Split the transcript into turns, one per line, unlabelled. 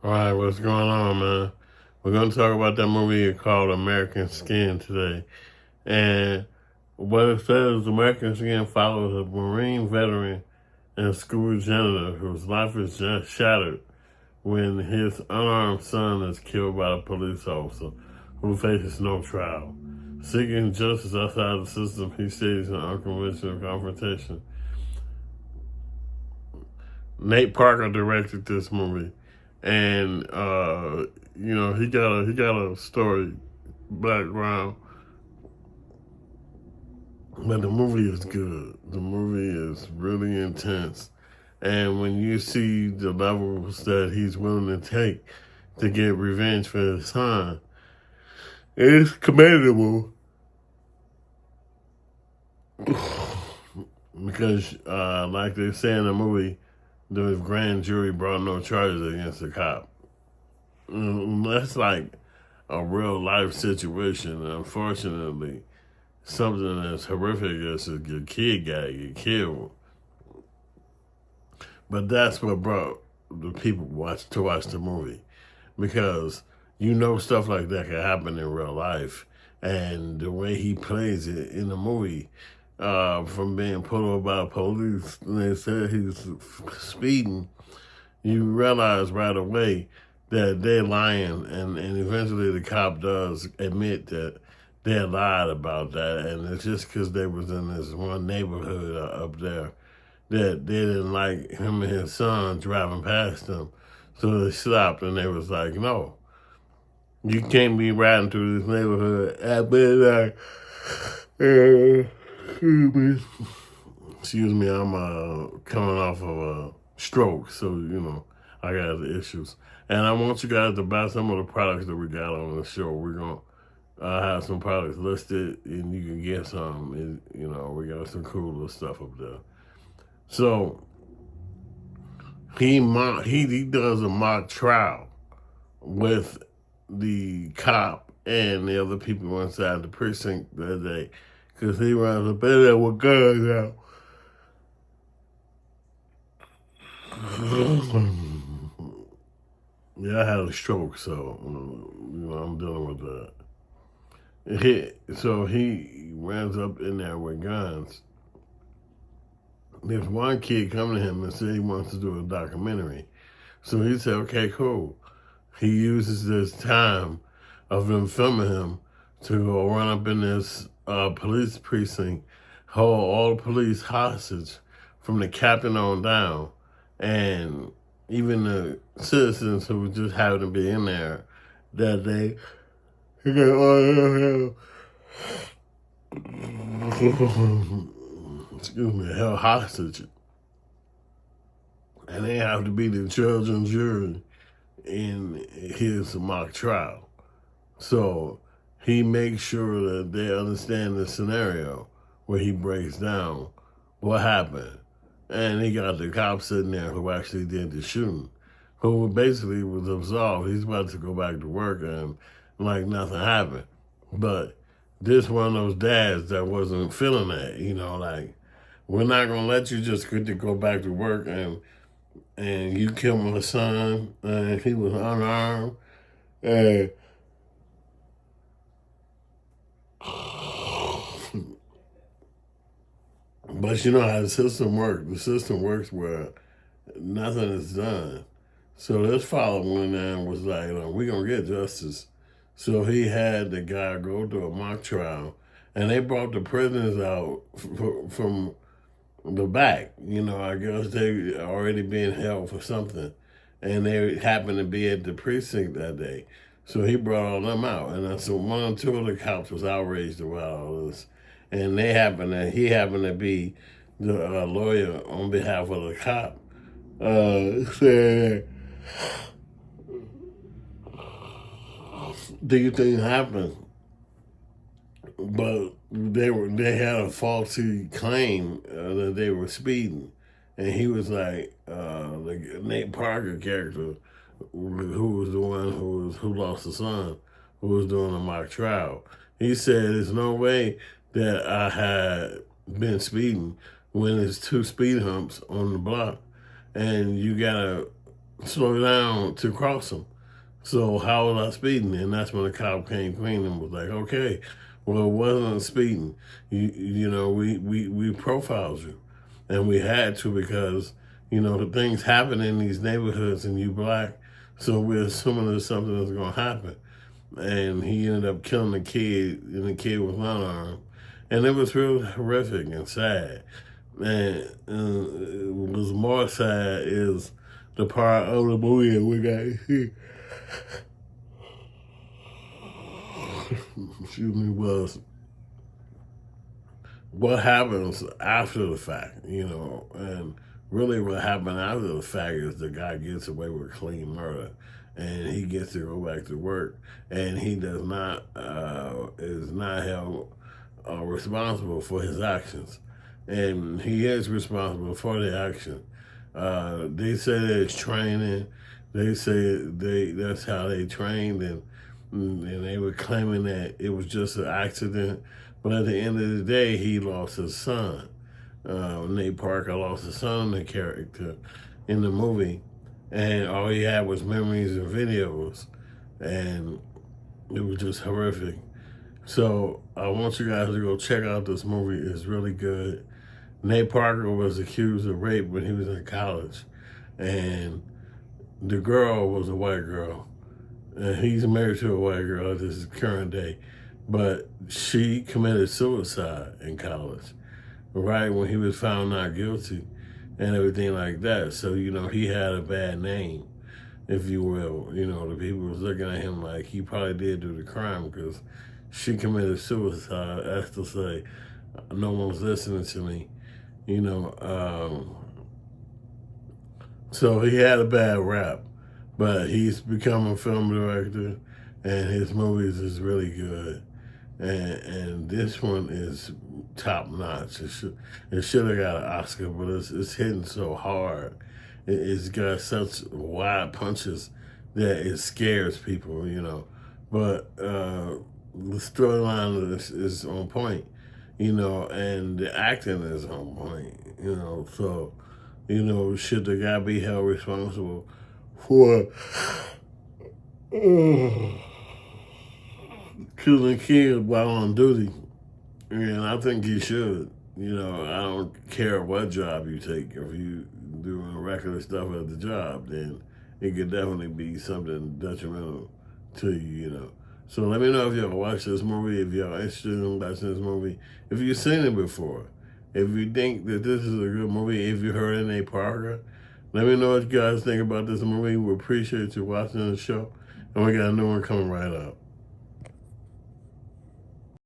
All right, what's going on, man? We're going to talk about that movie called American Skin today. And what it says, American Skin follows a Marine veteran and school janitor whose life is just shattered when his unarmed son is killed by a police officer who faces no trial. Seeking justice outside the system, he stages an unconventional confrontation. Nate Parker directed this movie, and he got a story background, but the movie is good. The movie is really intense, and when you see the levels that he's willing to take to get revenge for his son, it's commendable because, like they say in the movie, the grand jury brought no charges against the cop. That's like a real life situation. Unfortunately, something as horrific as your kid got get killed. But that's what brought the people to watch the movie, because stuff like that can happen in real life, and the way he plays it in the movie, from being pulled over by police, and they said he was speeding, you realize right away that they're lying, and eventually the cop does admit that they lied about that, and it's just because they was in this one neighborhood up there that they didn't like him and his son driving past them, so they stopped and they was like, no, you can't be riding through this neighborhood at midnight. Excuse me, I'm coming off of a stroke, so I got the issues. And I want you guys to buy some of the products that we got on the show. We're going to have some products listed, and you can get some. And, we got some cool little stuff up there. So he does a mock trial with the cop and the other people inside the precinct that day, because he runs up in there with guns out. Yeah, I had a stroke, so I'm dealing with that. So he runs up in there with guns. There's one kid coming to him and said he wants to do a documentary. So he said, okay, cool. He uses this time of them filming him to go run up in this police precinct, hold all the police hostage from the captain on down, and even the citizens who just happened to be in there that day. He got all excuse me, held hostage. And they have to be the judge and jury in his mock trial. So he makes sure that they understand the scenario where he breaks down what happened. And he got the cop sitting there who actually did the shooting, who basically was absolved. He's about to go back to work and like nothing happened. But this one of those dads that wasn't feeling that, like, we're not gonna let you just get to go back to work and you kill my son, and he was unarmed, and but you know how the system works. The system works where nothing is done. So this father went in and was like, we're going to get justice. So he had the guy go to a mock trial, and they brought the prisoners out from the back. I guess they already being held for something, and they happened to be at the precinct that day. So he brought all them out, and so one or two of the cops was outraged about all this, and he happened to be the lawyer on behalf of the cop. Said these things happen, but they had a faulty claim that they were speeding, and he was like, the Nate Parker character, who was the one who lost the son, who was doing the mock trial. He said, "There's no way that I had been speeding when there's two speed humps on the block, and you gotta slow down to cross him. So how was I speeding? And that's when the cop came clean and was like, okay, well, it wasn't speeding. We profiled you. And we had to because, the things happen in these neighborhoods and you black. So we're assuming there's something that's going to happen. And he ended up killing the kid, and the kid was unarmed. And it was really horrific and sad. And what was more sad is the part of the movie that we got to see. Excuse me, was what happens after the fact, and really what happened after the fact is the guy gets away with clean murder and he gets to go back to work and he is not held responsible for his actions. And he is responsible for the action. They say that it's training. They say that's how they trained, and they were claiming that it was just an accident. But at the end of the day, he lost his son. Nate Parker lost his son, the character in the movie, and all he had was memories and videos, and it was just horrific. So I want you guys to go check out this movie. It's really good. Nate Parker was accused of rape when he was in college, and the girl was a white girl. And he's married to a white girl at this current day, but she committed suicide in college, right when he was found not guilty and everything like that. So, he had a bad name, if you will. The people was looking at him like he probably did do the crime because she committed suicide, as to say, no one's listening to me. So he had a bad rap, but he's become a film director, and his movies is really good. And this one is top notch. It should have got an Oscar, but it's hitting so hard. It's got such wide punches that it scares people, But the storyline is on point, and the acting is on point, So, should the guy be held responsible for killing kids while on duty? And I think he should. I don't care what job you take. If you doing regular stuff at the job, then it could definitely be something detrimental to you, So let me know if y'all watch this movie, if y'all interested in watching this movie, if you've seen it before, if you think that this is a good movie, if you heard of Nate Parker. Let me know what you guys think about this movie. We appreciate you watching the show, and we got a new one coming right up.